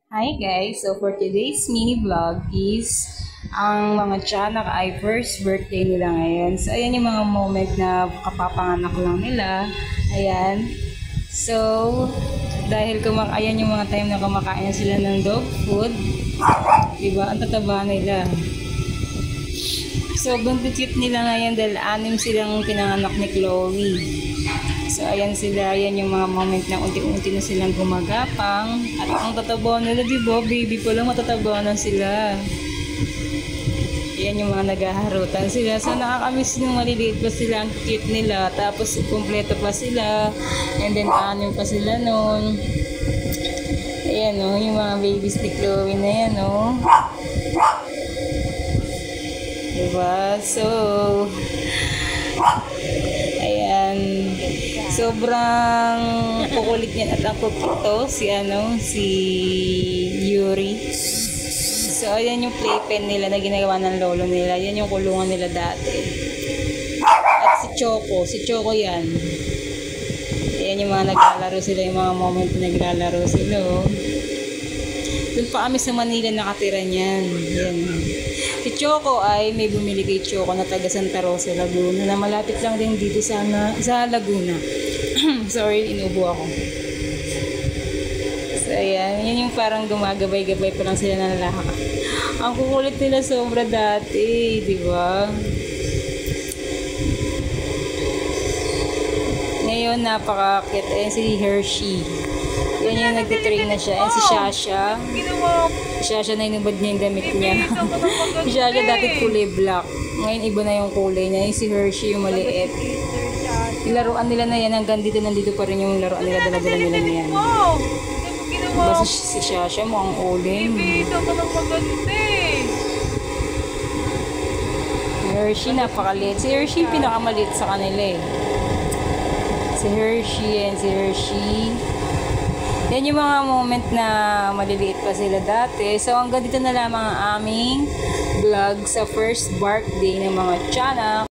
Hi guys! So for today's mini vlog is ang mga tiyanak ay first birthday nila ngayon. So ayan yung mga moment na kapapanganak lang nila. Ayan. So dahil ayan yung mga time na kumakain sila ng dog food. Diba? Ang tataba nila. So cute nila ngayon dahil 6 silang pinanganak ni Chloe. So ayan sila, ayan yung mga moment na unti-unti na silang gumagapang. At ang tataba nila, diba? Baby pa lang matataba na sila. Ayan yung mga naghaharutan sila. So nakakamiss nung maliliit pa sila, ang cute nila. Tapos kumpleto pa sila. And then 6 pa sila nun. Ayan o, yung mga babies ni Chloe na yan o. Diba? So, ayan. Sobrang kukulit niyan at ang kukuto si Yuri. So, ayan yung playpen nila na ginagawa ng lolo nila. Yan yung kulungan nila dati. At si Choco yan. Ayan yung mga naglalaro sila, yung mga moment na naglalaro sila. Oh. Doon pa kami sa Manila nakatira niyan. Ayan. Si Choco ay may bumili kay Choco na taga Santa Rosa, Laguna, na malapit lang din dito sa Laguna. Sorry, inubo ako. So, ayan. Yan yung parang gumagabay-gabay pa lang sila ng lahat. Ang kukulit nila sobra dati, di ba? Ngayon, napaka-cute. Ayan si Hershey. Yan yung nagtitrain na siya. Ayan si Shasha. Si Shasha na inubad niya yung damit niya. Si Shasha dati kulay black. Ngayon iba na yung kulay niya. Yung si Hershey yung maliit. Yung laruan nila na yan. Hanggang dito nandito pa rin yung laruan nila. Dala-dala nila niyan. Diba si Shasha mo ang uling. Si Hershey napakaliit. Si Hershey pinakamaliit sa kanila eh. Si Hershey and si Hershey. Yan yung mga moment na maliliit pa sila dati. So hanggang dito na lamang ang aming vlog sa first birthday ng mga tiyanak.